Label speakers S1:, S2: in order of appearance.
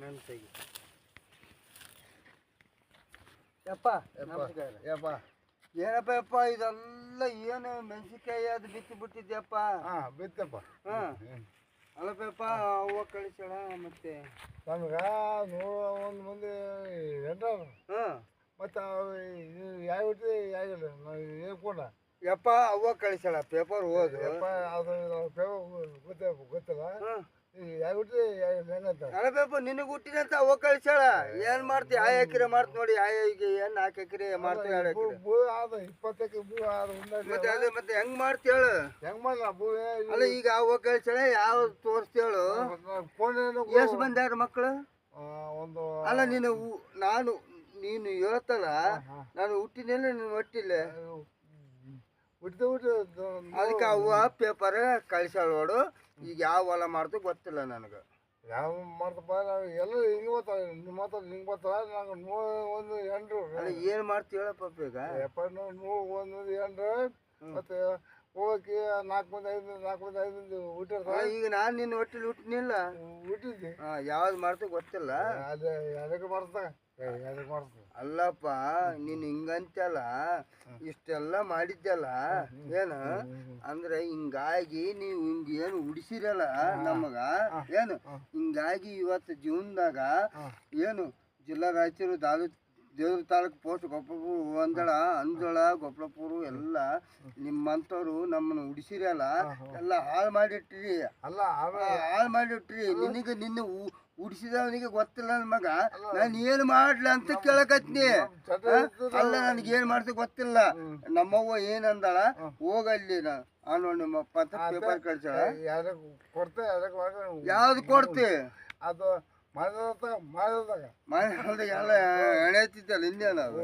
S1: ನನ್ನ ತೆಗಿ ಯಪ್ಪ ನಮಸ್ಕಾರ
S2: ಯಪ್ಪ
S1: ಏನಪ್ಪ ಯಪ್ಪ ಇದೆಲ್ಲ ಏನು ಮೆಣಸಿನ್ಕಾಯಿ ಅದು ಬಿತ್ತಿ ಬಿಟ್ಟಿದ್ಯಪ್ಪ
S2: ಬಿತ್ತಪ್ಪ
S1: ಅಲ್ಲಪ್ಪ ಹೂವು ಕಳಿಸೋಣ ಮತ್ತೆ
S2: ನಮ್ಗೆ ಒಂದು ಮಂದಿ ಎಂಟ್ರ ಮತ್ತು ಯಾವ ಇಟ್ಟು ಆಗಿಲ್ಲ ನಾವು ಹೇಳ್ಕೊಂಡ
S1: ಯಪ್ಪ ಹೂವು ಕಳಿಸೋಣ ಪೇಪರ್ ಓದು
S2: ಯಪ್ಪ ಅದು ಪೇಪರ್ ಗೊತ್ತಿಲ್ಲ ಯಾವ ಇಟ್ಟು ಹೆಂಗಂತ
S1: ಅಲ್ಲಪ್ಪ ನಿನಗೆ ಹುಟ್ಟಿದಂತ ಹೂವು ಕಳಿಸೋಣ ಏನು ಮಾಡ್ತಿ 5 ಎಕರೆ ಮಾಡ್ತು ನೋಡಿ ಈಗ ಏನು 4 ಎಕರೆ ಮಾಡ್ತೀವಿ 2 ಎಕರೆ
S2: ಭೂ ಆದ 20 ಎಕರೆ ಭೂ ಆದ
S1: ಮತ್ತೆ ಅದೇ ಮತ್ತೆ ಹೆಂಗ್ ಮಾಡ್ತಿ ಹೇಳು
S2: ಹೆಂಗ್ ಮಾಡಲ್ಲ ಭೂ
S1: ಅಲ್ಲ ಈಗ ಹೂವು ಕಳಿಸೋಣ ಯಾವ ತೋರಿಸ್ತಿ ಹೇಳು
S2: ಫೋನ್
S1: ಎಷ್ಟು ಬಂದ್ಯಾರ ಮಕ್ಕಳು
S2: ಒಂದು
S1: ಅಲ್ಲ ನೀನು ಹೇಳ್ತಲ್ಲ ನಾನು ಹುಟ್ಟಿನೆಲ್ಲ ನೀನು ಒಟ್ಟಿಲ್ಲ ಅದಕ್ಕೆ ಹೂವು ಪೇಪರ್ ಕಳಿಸೋಳು ನೋಡು ಈಗ ಯಾವ ಹೊಲ ಮಾಡ್ತು ಗೊತ್ತಿಲ್ಲ ನನಗೆ
S2: ಯಾವ ಮಾಡ್ತಪ್ಪ ನಾವು ಎಲ್ಲ ಹಿಂಗೆ ಬರ್ತಾವ ನಿಮ್ಮ ಮಾತ್ರ ಹಿಂಗೆ ಬರ್ತಾವ ನಂಗೆ ಒಂದು ಎಂಡ್ರು
S1: ಅಲ್ಲ ಏನು ಮಾಡ್ತಿ ಹೇಳಪ್ಪ ಈಗ
S2: ಯಪ್ಪ ಒಂದು ಎಂಡ್ರು ಮತ್ತು ಹೋಗಕ್ಕೆ 4 ಮಂದಿ 5 ಮಂದಿ ಹುಟ್ಟಿರ್ತಾವ
S1: ಈಗ ನಾನು ನಿನ್ನ ಒಟ್ಟಿಲಿ ಹುಟ್ಟಿನಿಲ್ಲ
S2: ಹುಟ್ಟಿದ್ದೆ
S1: ಯಾವ್ದು ಮಾಡ್ತು ಗೊತ್ತಿಲ್ಲ
S2: ಅದೇ ಅದಕ್ಕೆ ಮಾಡ್ತಾಗ ಅದಕ್ಕೆ ಮಾಡ್ತಾಗ
S1: ಅಲ್ಲಪ್ಪ ನೀನು ಹಿಂಗಂತಲ್ಲ ಇಷ್ಟೆಲ್ಲ ಮಾಡಿದ್ದಲ್ಲ ಏನು ಅಂದ್ರೆ ಹಿಂಗಾಗಿ ನೀವು ಹಿಂಗೇನು ಉಡಿಸಿರಲ್ಲ ನಮಗ ಏನು ಹಿಂಗಾಗಿ ಇವತ್ತು ಜೀವನದಾಗ ಏನು ಜಿಲ್ಲಾ ರಾಯಚೂರು ದೇವ್ರ ತಾಲೂಕು ಪೋಸ್ಟ್ ಗೊಪ್ಪಪುರ ಒಂದಳ ಅಂಜಳ ಗೊಪ್ಪಳಪುರ ಎಲ್ಲ ನಿಮ್ಮಂಥವ್ರು ನಮ್ಮನ್ನು ಉಡಿಸಿರಲ್ಲ ಎಲ್ಲ ಹಾಳು ಮಾಡಿಟ್ರಿ
S2: ಅಲ್ಲ
S1: ಹಾಳು ಮಾಡಿಟ್ರಿ ನಿನ್ನ ಉಡಿಸಿದವನಿಗೆ ಗೊತ್ತಿಲ್ಲ ನನ್ನ ಮಗ ನಾನು ಏನು ಮಾಡ್ಲ ಅಂತ ಕೇಳಕತ್ನಿ ಅಲ್ಲ ನನಗೇನು ಮಾಡ್ತಿ ಗೊತ್ತಿಲ್ಲ ನಮ್ಮವ್ವ ಏನಂದಳ ಹೋಗಲ್ಲಿ ಅನ್ನೋ ನಿಮ್ಮಪ್ಪ ಅಂತ ಪೇಪರ್ ಕಳ್ಸಾಳ ಯಾವ್ದು ಕೊಡ್ತಿ
S2: ಅದು ಮಾಡಿದಾಗ
S1: ಮನೆ ಎಲ್ಲ ಎಣೆ ಹತ್ತಿದ್ದಲ್ಲ ಹಿಂದೇನ ಅದು